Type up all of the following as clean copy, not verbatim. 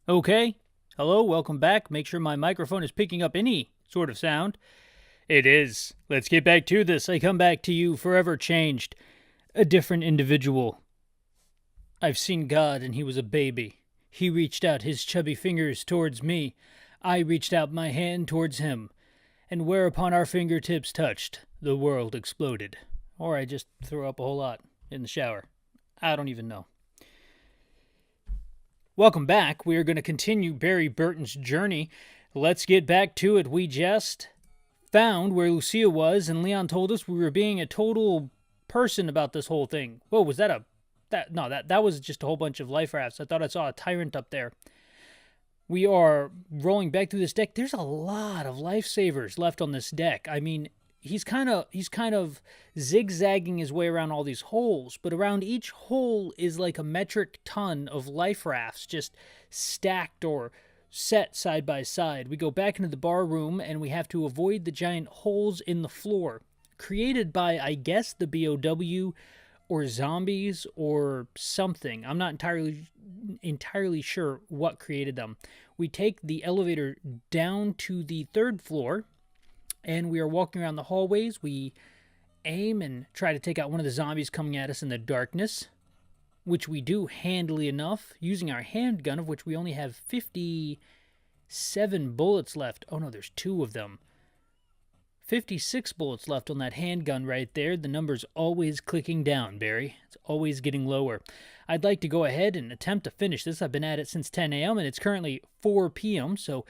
Okay. Hello, welcome back. Make sure my microphone is picking up any sort of sound. It is. Let's get back to this. I come back to you forever changed. A different individual. I've seen God and he was a baby. He reached out his chubby fingers towards me. I reached out my hand towards him. And whereupon our fingertips touched, the world exploded. Or I just threw up a whole lot in the shower. I don't even know. Welcome back. We are going to continue Barry Burton's journey. Let's get back to it. We just found where Lucia was, and Leon told us we were being a total person about this whole thing. Whoa, was that that was just a whole bunch of life rafts. I thought I saw a tyrant up there. We are rolling back through this deck. There's a lot of lifesavers left on this deck. I mean, he's kind of zigzagging his way around all these holes, but around each hole is like a metric ton of life rafts just stacked or set side by side. We go back into the bar room and we have to avoid the giant holes in the floor created by, I guess, the BOW or zombies or something. I'm not entirely sure what created them. We take the elevator down to the third floor and we are walking around the hallways. We aim and try to take out one of the zombies coming at us in the darkness, which we do handily enough using our handgun, of which we only have 57 bullets left. Oh no, there's two of them. 56 bullets left on that handgun right there. The number's always clicking down, Barry. It's always getting lower. I'd like to go ahead and attempt to finish this. I've been at it since 10 a.m. and it's currently 4 p.m., so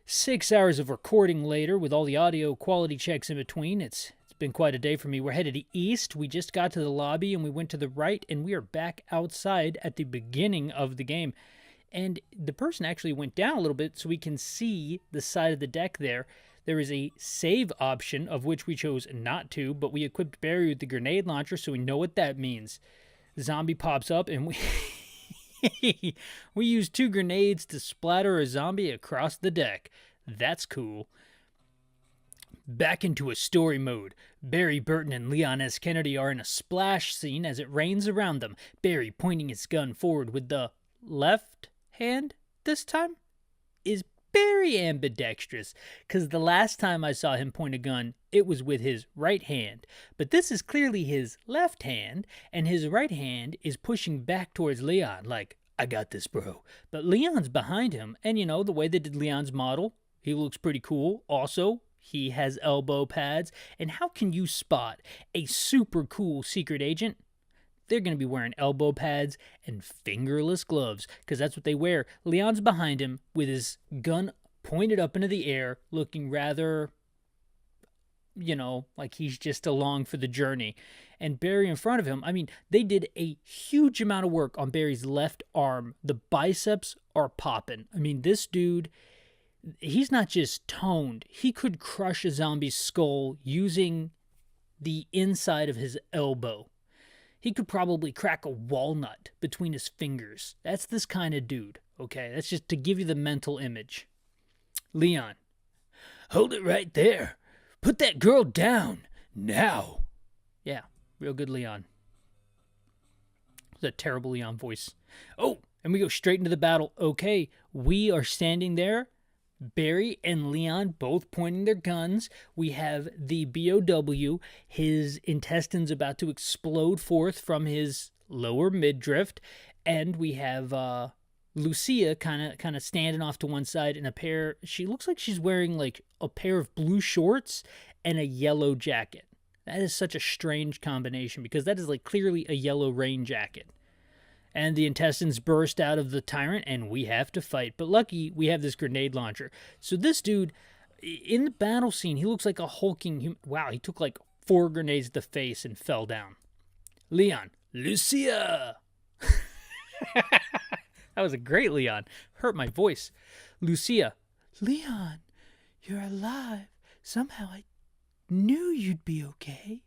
6 hours of recording later with all the audio quality checks in between. It's been quite a day for me. We're headed east. We just got to the lobby and we went to the right and we are back outside at the beginning of the game. And the person actually went down a little bit so we can see the side of the deck there. There is a save option, of which we chose not to, but we equipped Barry with the grenade launcher, so we know what that means. The zombie pops up, and we use 2 grenades to splatter a zombie across the deck. That's cool. Back into a story mode. Barry Burton and Leon S. Kennedy are in a splash scene as it rains around them. Barry, pointing his gun forward with the left hand this time, is very ambidextrous, because the last time I saw him point a gun, it was with his right hand. But this is clearly his left hand, and his right hand is pushing back towards Leon, like, I got this, bro. But Leon's behind him, and you know, the way they did Leon's model, he looks pretty cool. Also, he has elbow pads, and how can you spot a super cool secret agent? They're going to be wearing elbow pads and fingerless gloves, because that's what they wear. Leon's behind him with his gun pointed up into the air, looking rather, like he's just along for the journey. And Barry in front of him, I mean, they did a huge amount of work on Barry's left arm. The biceps are popping. I mean, this dude, he's not just toned. He could crush a zombie's skull using the inside of his elbow. He could probably crack a walnut between his fingers. That's this kind of dude, okay? That's just to give you the mental image. Leon. Hold it right there. Put that girl down. Now. Yeah, real good Leon. It's a terrible Leon voice. Oh, and we go straight into the battle. Okay, we are standing there. Barry and Leon both pointing their guns. We have the BOW, his intestines about to explode forth from his lower midriff, and we have Lucia kind of standing off to one side in a pair. She looks like she's wearing like a pair of blue shorts and a yellow jacket. That is such a strange combination because that is like clearly a yellow rain jacket. And the intestines burst out of the tyrant, and we have to fight. But lucky, we have this grenade launcher. So this dude, in the battle scene, he looks like a hulking human. Wow, he took like 4 grenades to the face and fell down. Leon. Lucia! That was a great Leon. Hurt my voice. Lucia. Leon, you're alive. Somehow I knew you'd be okay.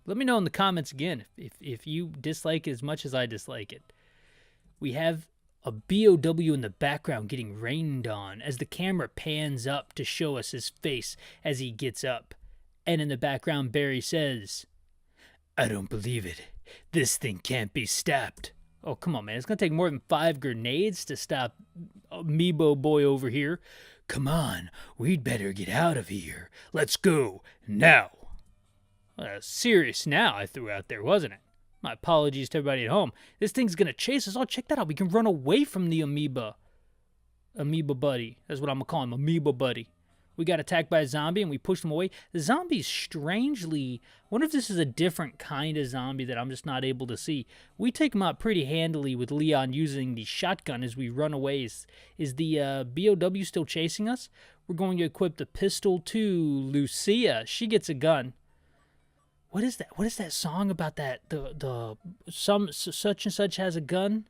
Let me know in the comments again if you dislike it as much as I dislike it. We have a BOW in the background getting rained on as the camera pans up to show us his face as he gets up. And in the background, Barry says, I don't believe it. This thing can't be stopped. Oh, come on, man. It's going to take more than 5 grenades to stop Amiibo Boy over here. Come on, we'd better get out of here. Let's go, now. Serious now I threw out there, wasn't it? My apologies to everybody at home. This thing's going to chase us. Oh, check that out. We can run away from the Amoeba. Amoeba Buddy. That's what I'm going to call him, Amoeba Buddy. We got attacked by a zombie and we pushed him away. The zombie's strangely... I wonder if this is a different kind of zombie that I'm just not able to see. We take him out pretty handily with Leon using the shotgun as we run away. Is the BOW still chasing us? We're going to equip the pistol to Lucia. She gets a gun. What is that? What is that song about that? Some such and such has a gun?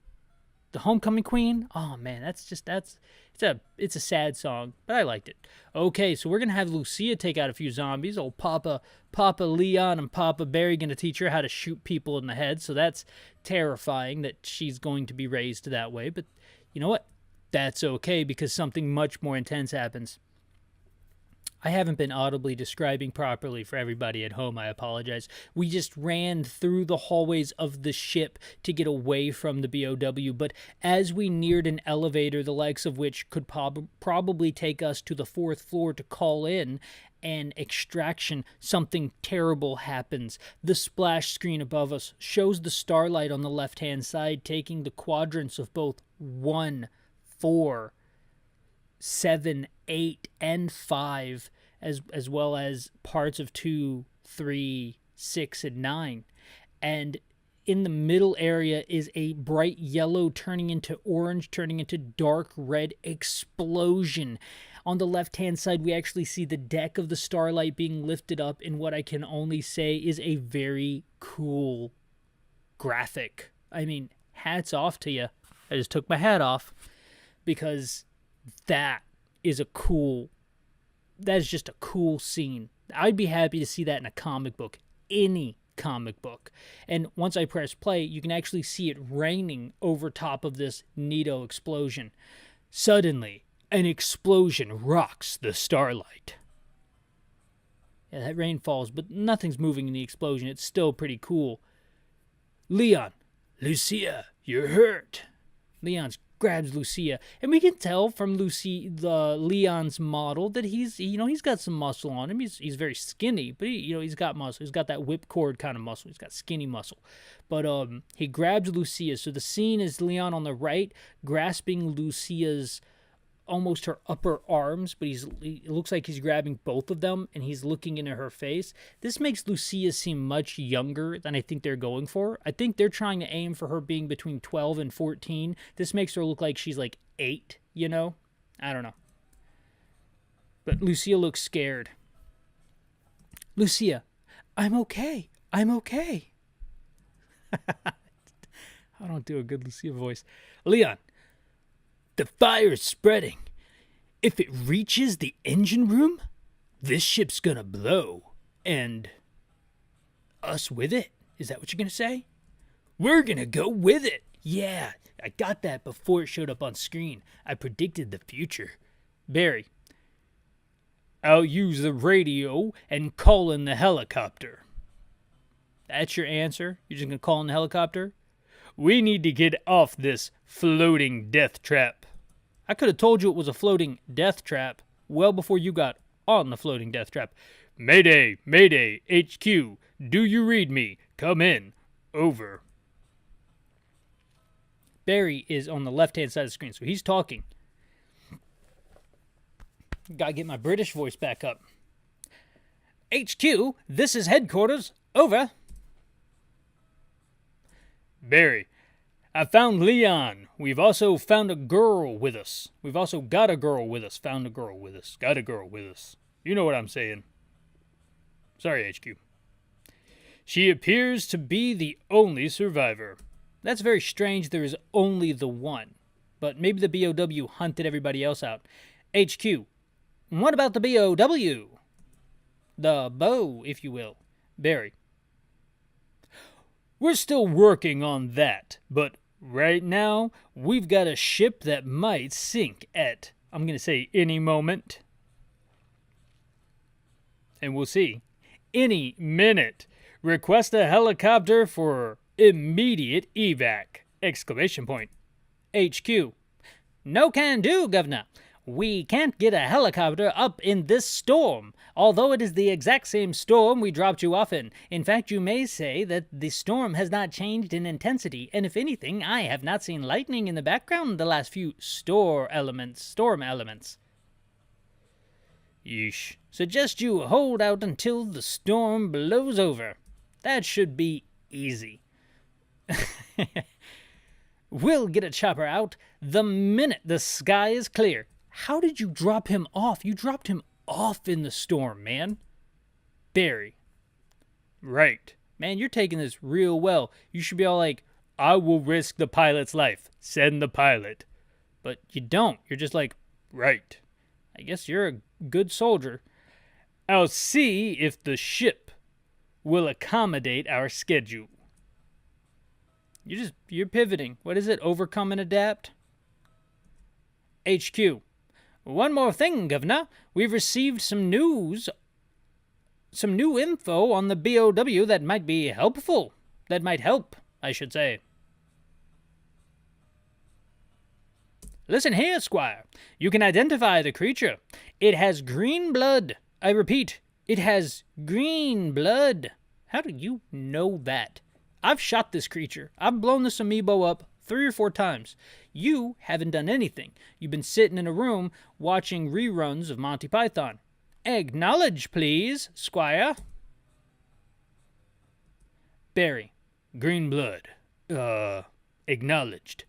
The Homecoming Queen? Oh man, it's a sad song, but I liked it. Okay, so we're gonna have Lucia take out a few zombies. Old Papa Leon and Papa Barry gonna teach her how to shoot people in the head. So that's terrifying that she's going to be raised that way. But you know what? That's okay because something much more intense happens. I haven't been audibly describing properly for everybody at home. I apologize. We just ran through the hallways of the ship to get away from the BOW, but as we neared an elevator, the likes of which could probably take us to the 4th floor to call in an extraction, something terrible happens. The splash screen above us shows the starlight on the left-hand side, taking the quadrants of both 1, 4, 7, 8, and 5, as well as parts of 2, 3, 6, and 9. And in the middle area is a bright yellow turning into orange, turning into dark red explosion. On the left-hand side, we actually see the deck of the Starlight being lifted up in what I can only say is a very cool graphic. I mean, hats off to you. I just took my hat off because that is just a cool scene. I'd be happy to see that in a comic book, any comic book. And once I press play, you can actually see it raining over top of this neato explosion. Suddenly, an explosion rocks the Starlight. Yeah, that rain falls, but nothing's moving in the explosion. It's still pretty cool. Leon, Lucia, you're hurt. Leon grabs Lucia, and we can tell from Leon's model that he's got some muscle on him. He's very skinny, but he's got muscle. He's got that whipcord kind of muscle. He's got skinny muscle. But he grabs Lucia. So the scene is Leon on the right grasping Lucia's almost her upper arms, but it looks like he's grabbing both of them and he's looking into her face. This makes Lucia seem much younger than I think they're going for. I think they're trying to aim for her being between 12 and 14. This makes her look like she's like 8, I don't know. But Lucia looks scared. Lucia, I'm okay. I'm okay. I don't do a good Lucia voice. Leon, the fire's spreading. If it reaches the engine room, this ship's gonna blow. And us with it? Is that what you're gonna say? We're gonna go with it. Yeah, I got that before it showed up on screen. I predicted the future. Barry, I'll use the radio and call in the helicopter. That's your answer? You're just gonna call in the helicopter? We need to get off this floating death trap. I could have told you it was a floating death trap well before you got on the floating death trap. Mayday, Mayday, HQ, do you read me? Come in. Over. Barry is on the left-hand side of the screen, so he's talking. Gotta get my British voice back up. HQ, this is headquarters. Over. Barry, I found Leon. We've also found a girl with us. We've also got a girl with us. Found a girl with us. Got a girl with us. You know what I'm saying. Sorry, HQ. She appears to be the only survivor. That's very strange there is only the one. But maybe the BOW hunted everybody else out. HQ, what about the BOW? The bow, if you will. Barry. We're still working on that, but right now, we've got a ship that might sink at, I'm going to say, any moment. And we'll see. Any minute. Request a helicopter for immediate evac. Exclamation point. HQ. No can do, Governor. We can't get a helicopter up in this storm, although it is the exact same storm we dropped you off in. In fact, you may say that the storm has not changed in intensity, and if anything, I have not seen lightning in the background the last few storm elements. Yeesh. Suggest you hold out until the storm blows over. That should be easy. We'll get a chopper out the minute the sky is clear. How did you drop him off? You dropped him off in the storm, man. Barry. Right. Man, you're taking this real well. You should be all like, I will risk the pilot's life. Send the pilot. But you don't. You're just like, right. I guess you're a good soldier. I'll see if the ship will accommodate our schedule. You're pivoting. What is it? Overcome and adapt? HQ. One more thing, Governor. We've received some new info on the BOW that might be helpful. That might help, I should say. Listen here, Squire. You can identify the creature. It has green blood. I repeat, it has green blood. How do you know that? I've shot this creature. I've blown this amiibo up 3 or 4 times. You haven't done anything. You've been sitting in a room watching reruns of Monty Python. Acknowledge, please, Squire. Barry. Green blood. Acknowledged.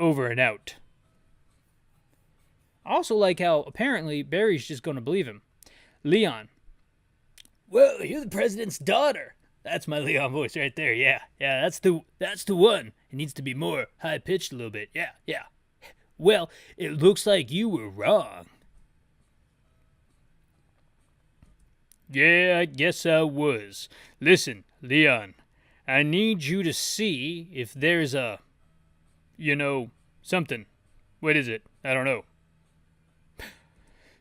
Over and out. I also like how apparently Barry's just going to believe him. Leon. Well, you're the president's daughter. That's my Leon voice right there. Yeah, that's the one. It needs to be more high-pitched a little bit. Yeah. Well, it looks like you were wrong. Yeah, I guess I was. Listen, Leon, I need you to see if there's a, something. What is it? I don't know.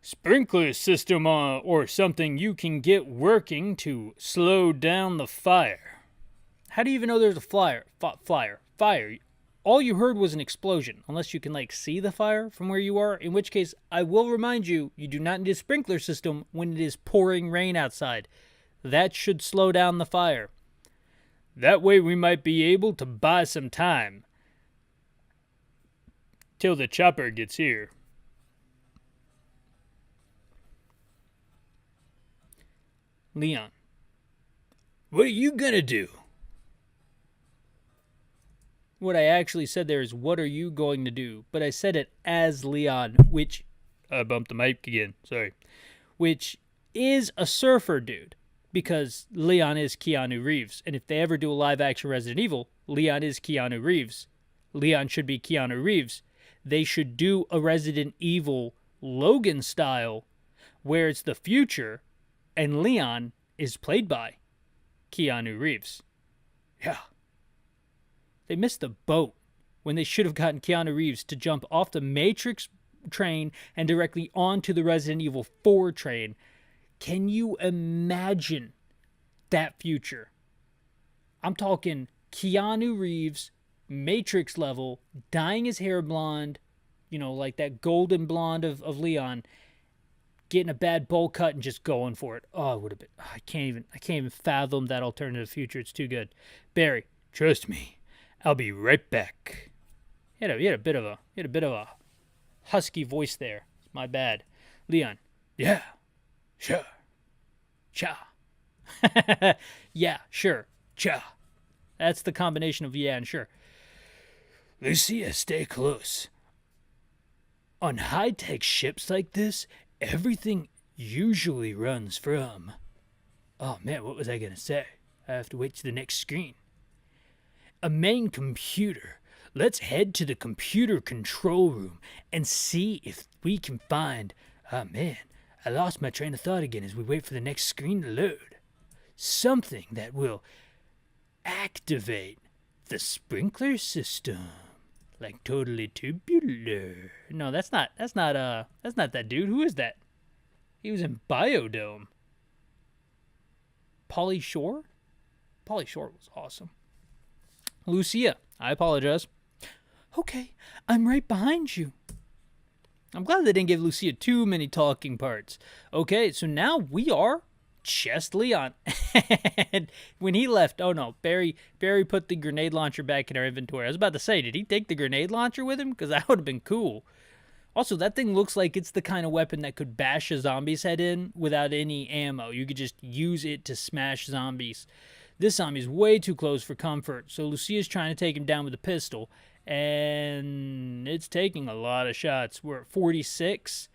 Sprinkler system or something you can get working to slow down the fire. How do you even know there's a fire? All you heard was an explosion, unless you can see the fire from where you are, in which case I will remind you, you do not need a sprinkler system when it is pouring rain outside. That should slow down the fire. That way we might be able to buy some time till the chopper gets here. Leon. What are you gonna do? What I actually said there is, what are you going to do? But I said it as Leon, which... I bumped the mic again, sorry. Which is a surfer dude, because Leon is Keanu Reeves. And if they ever do a live-action Resident Evil, Leon is Keanu Reeves. Leon should be Keanu Reeves. They should do a Resident Evil Logan style, where it's the future... and Leon is played by Keanu Reeves. Yeah. They missed the boat when they should have gotten Keanu Reeves to jump off the Matrix train and directly onto the Resident Evil 4 train. Can you imagine that future? I'm talking Keanu Reeves, Matrix level, dyeing his hair blonde, like that golden blonde of Leon, getting a bad bowl cut and just going for it. Oh, it would have been... I can't even fathom that alternative future. It's too good. Barry, trust me, I'll be right back. He had a bit of a husky voice there. My bad. Leon, yeah, sure, cha. Yeah, sure, cha. That's the combination of yeah and sure. Lucia, stay close. On high-tech ships like this, everything usually runs from... Oh man, what was I going to say? I have to wait to the next screen. A main computer. Let's head to the computer control room and see if we can find... Oh man, I lost my train of thought again as we wait for the next screen to load. Something that will activate the sprinkler system. Like totally tubular. No, that's not that dude. Who is that? He was in Biodome. Pauly Shore? Pauly Shore was awesome. Lucia, I apologize. Okay, I'm right behind you. I'm glad they didn't give Lucia too many talking parts. Okay, so now we are just Leon. And when he left, oh no, Barry put the grenade launcher back in our inventory. I was about to say, did he take the grenade launcher with him? Because that would have been cool. Also, that thing looks like it's the kind of weapon that could bash a zombie's head in without any ammo. You could just use it to smash zombies. This zombie's way too close for comfort, so Lucia's trying to take him down with a pistol, and it's taking a lot of shots. We're at 46.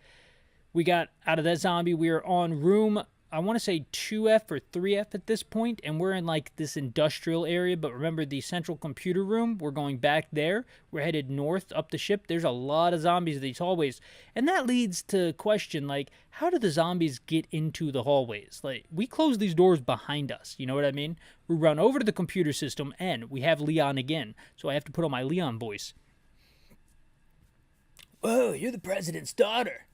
We got out of that zombie. We are on room, I want to say 2F or 3F at this point, and we're in like this industrial area, but remember the central computer room, we're going back there. We're headed north up the ship. There's a lot of zombies in these hallways, and that leads to question, like, how do the zombies get into the hallways? Like, we close these doors behind us, you know what I mean? We run over to the computer system, and we have Leon again, so I have to put on my Leon voice. Whoa, you're the president's daughter.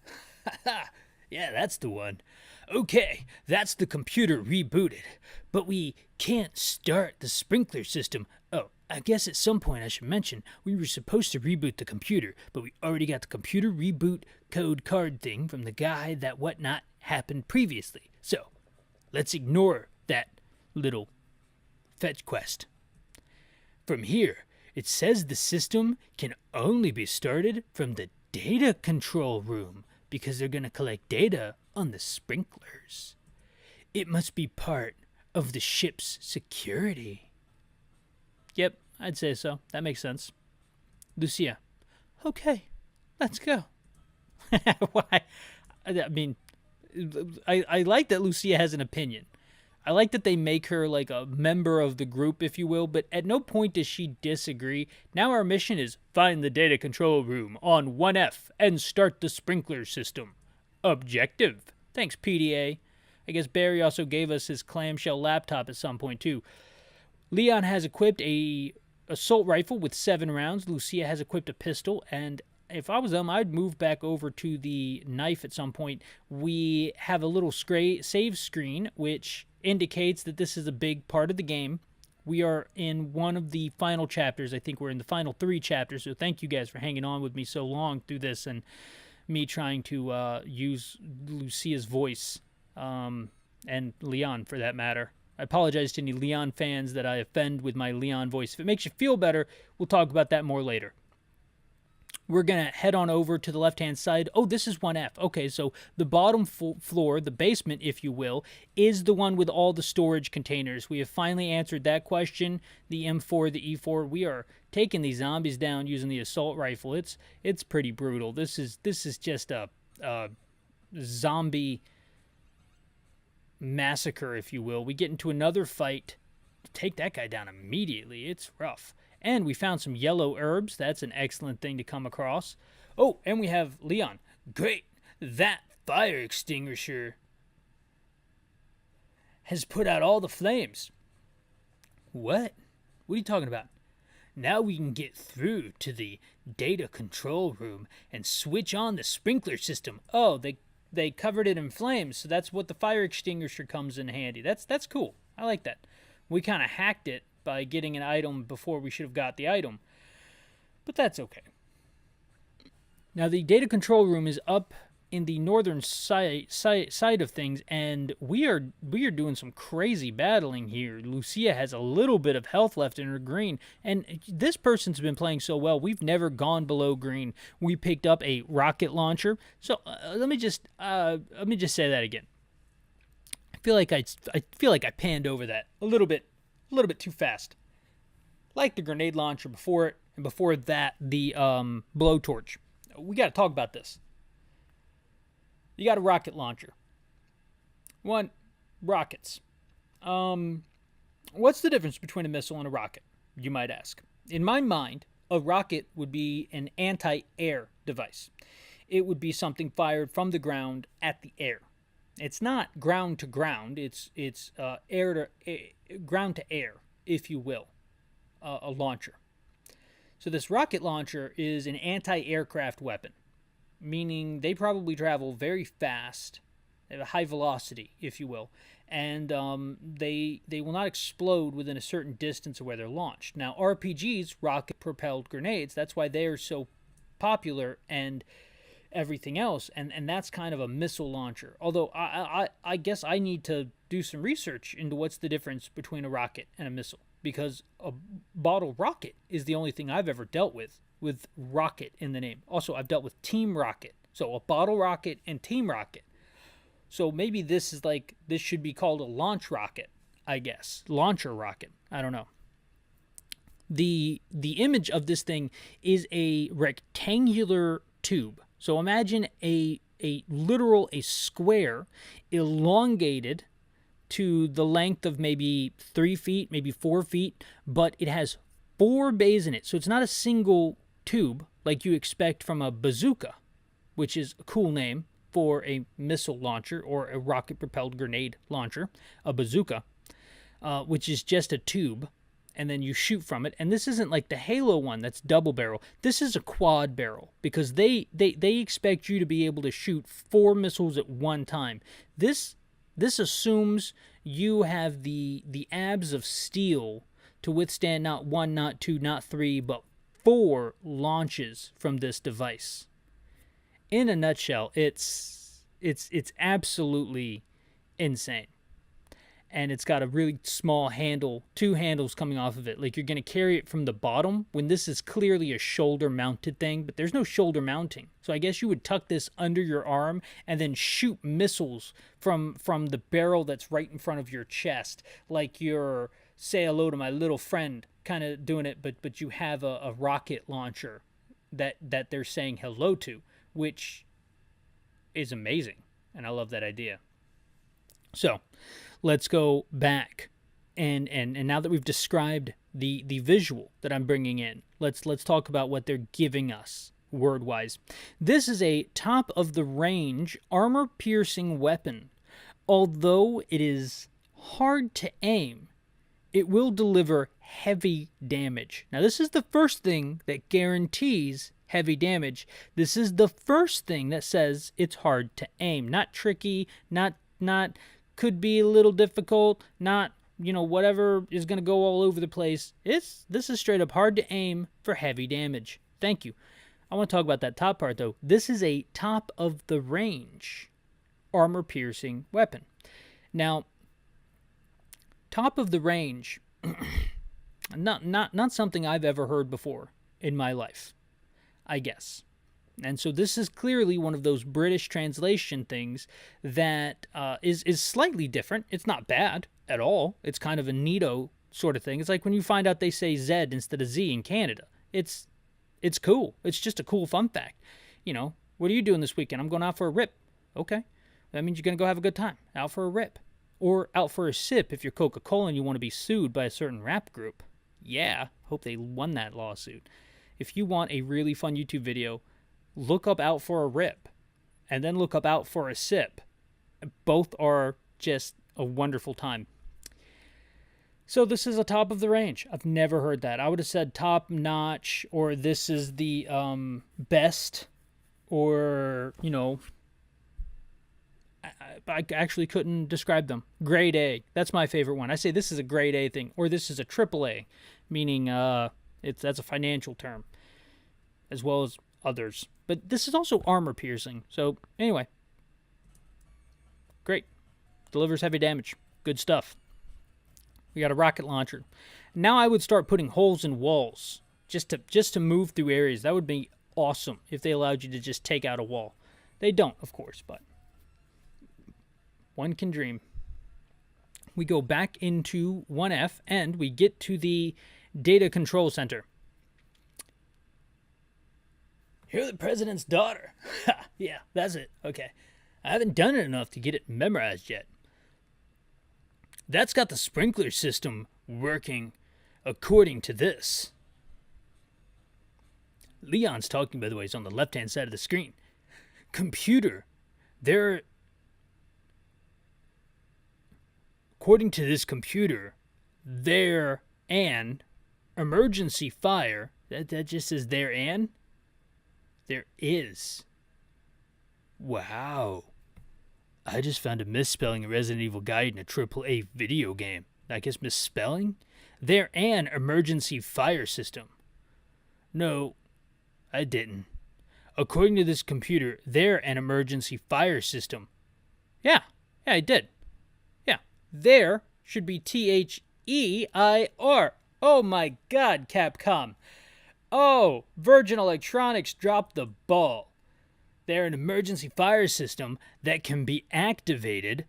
Yeah, that's the one. Okay, that's the computer rebooted, but we can't start the sprinkler system. Oh, I guess at some point I should mention we were supposed to reboot the computer, but we already got the computer reboot code card thing from the guy that whatnot happened previously. So, let's ignore that little fetch quest. From here, it says the system can only be started from the data control room because they're going to collect data on the sprinklers. It must be part of the ship's security. Yep, I'd say so. That makes sense. Lucia. Okay, let's go. Why? I mean, I like that Lucia has an opinion. I like that they make her like a member of the group, if you will, but at no point does she disagree. Now our mission is find the data control room on 1F and start the sprinkler system. Objective. Thanks, PDA. I guess Barry also gave us his clamshell laptop at some point, too. Leon has equipped a assault rifle with 7 rounds. Lucia has equipped a pistol, and if I was them, I'd move back over to the knife at some point. We have a little save screen, which indicates that this is a big part of the game. We are in one of the final chapters. I think we're in the final 3 chapters, so thank you guys for hanging on with me so long through this and me trying to use Lucia's voice, and Leon for that matter. I apologize to any Leon fans that I offend with my Leon voice. If it makes you feel better, we'll talk about that more later. We're going to head on over to the left-hand side. Oh, this is 1F. Okay, so the bottom floor, the basement, if you will, is the one with all the storage containers. We have finally answered that question. The M4, the E4, we are taking these zombies down using the assault rifle. It's pretty brutal. This is just a zombie massacre, if you will. We get into another fight. Take that guy down immediately. It's rough. And we found some yellow herbs. That's an excellent thing to come across. Oh, and we have Leon. Great. That fire extinguisher has put out all the flames. What? What are you talking about? Now we can get through to the data control room and switch on the sprinkler system. Oh, they covered it in flames, so that's what the fire extinguisher comes in handy. That's cool. I like that. We kind of hacked it by getting an item before we should have got the item. But that's okay. Now, the data control room is up in the northern side of things, and we are doing some crazy battling here. Lucia has a little bit of health left in her green, and this person's been playing so well, we've never gone below green. We picked up a rocket launcher. So let me just say that again. I feel like I panned over that a little bit too fast. Like the grenade launcher before it, and before that, the blowtorch. We got to talk about this. You got a rocket launcher. Rockets. What's the difference between a missile and a rocket, you might ask? In my mind, a rocket would be an anti-air device. It would be something fired from the ground at the air. It's not ground to ground. It's ground to air, if you will, a launcher. So this rocket launcher is an anti-aircraft weapon, meaning they probably travel very fast They have a high velocity, if you will, and they will not explode within a certain distance of where they're launched. Now, RPGs, rocket-propelled grenades, that's why they are so popular and everything else, and that's kind of a missile launcher. Although I guess I need to do some research into what's the difference between a rocket and a missile, because a bottle rocket is the only thing I've ever dealt with rocket in the name. Also, I've dealt with Team Rocket, so a bottle rocket and Team Rocket. So maybe this should be called a launch rocket, I guess. Launcher rocket. I don't know. The image of this thing is a rectangular tube. So imagine a square elongated to the length of maybe 3 feet, maybe 4 feet, but it has 4 bays in it. So it's not a single tube like you expect from a bazooka, which is a cool name for a missile launcher or a rocket-propelled grenade launcher, a bazooka, which is just a tube, and then you shoot from it. And this isn't like the Halo one that's double barrel. This is a quad barrel, because they expect you to be able to shoot 4 missiles at one time. This assumes you have the abs of steel to withstand not 1, not 2, not 3, but 4 launches from this device. In a nutshell, it's absolutely insane. And it's got a really small handle, 2 handles coming off of it. Like, you're going to carry it from the bottom when this is clearly a shoulder-mounted thing, but there's no shoulder mounting. So I guess you would tuck this under your arm and then shoot missiles from the barrel that's right in front of your chest, like you're say hello to my little friend kind of doing it, but you have a rocket launcher that they're saying hello to, which is amazing, and I love that idea. So let's go back, and now that we've described the visual that I'm bringing in, let's talk about what they're giving us word-wise. This is a top-of-the-range, armor-piercing weapon. Although it is hard to aim, it will deliver heavy damage. Now, this is the first thing that guarantees heavy damage. This is the first thing that says it's hard to aim. Not tricky, not could be a little difficult, not, whatever is going to go all over the place. This is straight up hard to aim for heavy damage. Thank you. I want to talk about that top part, though. This is a top-of-the-range armor-piercing weapon. Now, top-of-the-range, not something I've ever heard before in my life, I guess. And so this is clearly one of those British translation things that is slightly different. It's not bad at all. It's kind of a neato sort of thing. It's like when you find out they say Z instead of Z in Canada. It's cool. It's just a cool fun fact. What are you doing this weekend? I'm going out for a rip. Okay. That means you're going to go have a good time. Out for a rip. Or out for a sip if you're Coca-Cola and you want to be sued by a certain rap group. Yeah. Hope they won that lawsuit. If you want a really fun YouTube video, look up out for a rip, and then look up out for a sip. Both are just a wonderful time. So this is a top of the range. I've never heard that. I would have said top notch, or this is the best, or, I actually couldn't describe them. Grade A. That's my favorite one. I say this is a grade A thing, or this is a triple A, meaning that's a financial term, as well as others. But this is also armor piercing. So anyway, great. Delivers heavy damage. Good stuff. We got a rocket launcher. Now I would start putting holes in walls just to move through areas. That would be awesome if they allowed you to just take out a wall. They don't, of course, but one can dream. We go back into 1F and we get to the data control center. You're the president's daughter. Yeah, that's it. Okay. I haven't done it enough to get it memorized yet. That's got the sprinkler system working according to this. Leon's talking, by the way, is on the left-hand side of the screen. Computer, according to this computer, there an emergency fire. That just says there an? There is. Wow. I just found a misspelling in Resident Evil Gaiden, a AAA video game. I guess misspelling? They're an emergency fire system. No, I didn't. According to this computer, they're an emergency fire system. Yeah, I did. Yeah, there should be Their. Oh my God, Capcom. Oh, Virgin Electronics dropped the ball. They're an emergency fire system that can be activated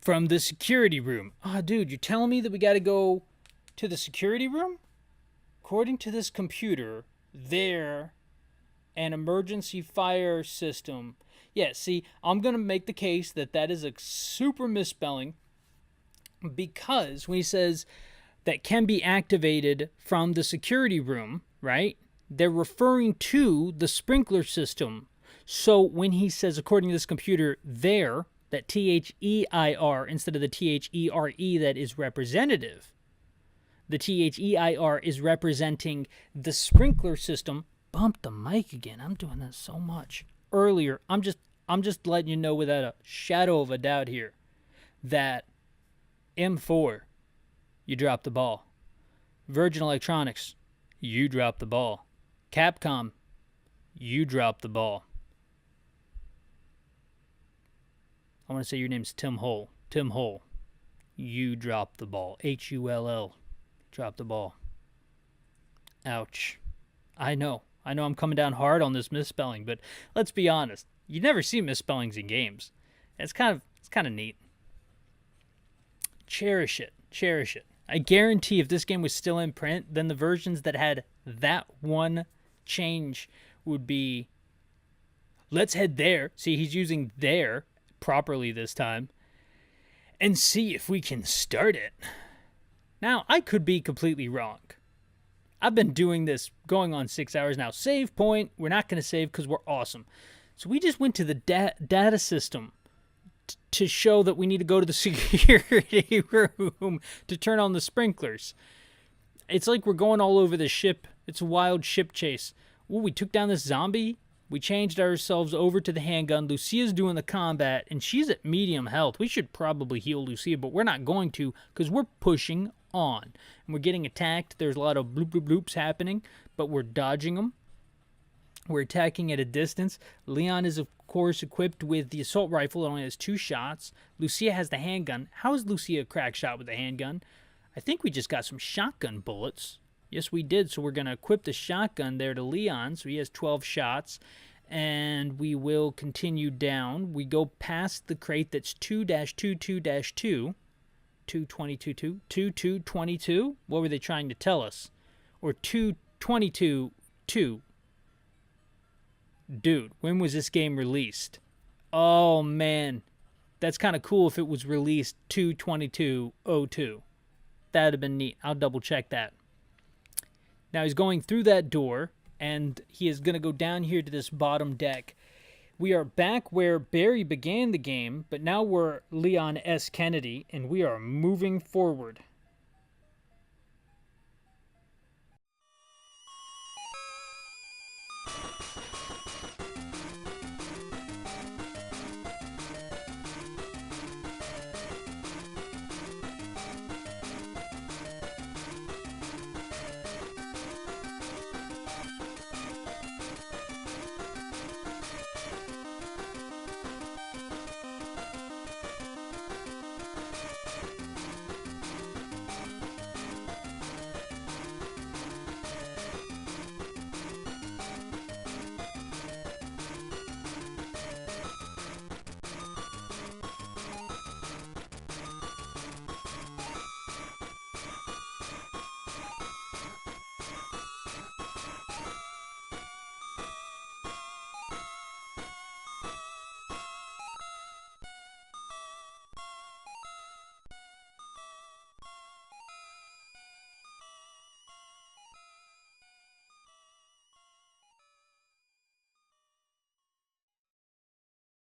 from the security room. Oh, dude, you're telling me that we got to go to the security room? According to this computer, they're an emergency fire system. Yeah, see, I'm going to make the case that that is a super misspelling, because when he says that can be activated from the security room, right? They're referring to the sprinkler system. So when he says, according to this computer, there, that Their instead of the There that is representative, the Their is representing the sprinkler system. Bump the mic again. I'm doing that so much. Earlier, I'm just letting you know without a shadow of a doubt here that M4, you dropped the ball. Virgin Electronics, you dropped the ball. Capcom, you dropped the ball. I want to say your name's Tim Hull. Tim Hull, you dropped the ball. Hull, dropped the ball. Ouch. I know I'm coming down hard on this misspelling, but let's be honest. You never see misspellings in games. It's kind of neat. Cherish it. I guarantee if this game was still in print, then the versions that had that one change would be, let's head there. See, he's using there properly this time, and see if we can start it. Now, I could be completely wrong. I've been doing this going on 6 hours now. Save point. We're not going to save because we're awesome. So we just went to the data system to show that we need to go to the security room to turn on the sprinklers. It's like we're going all over the ship. It's a wild ship chase. Ooh, we took down this zombie. We changed ourselves over to the handgun. Lucia's doing the combat, and she's at medium health. We should probably heal Lucia, but we're not going to because we're pushing on. And we're getting attacked. There's a lot of bloop, bloop, bloops happening, but we're dodging them. We're attacking at a distance. Leon is, of course, equipped with the assault rifle. It only has 2 shots. Lucia has the handgun. How is Lucia a crack shot with the handgun? I think we just got some shotgun bullets. Yes, we did. So we're going to equip the shotgun there to Leon. So he has 12 shots. And we will continue down. We go past the crate that's 2-22-2. 2222. What were they trying to tell us? Or 222-2. Dude, when was this game released? Oh, man. That's kind of cool if it was released 2/22/02. That would have been neat. I'll double check that. Now he's going through that door, and he is going to go down here to this bottom deck. We are back where Barry began the game, but now we're Leon S. Kennedy, and we are moving forward.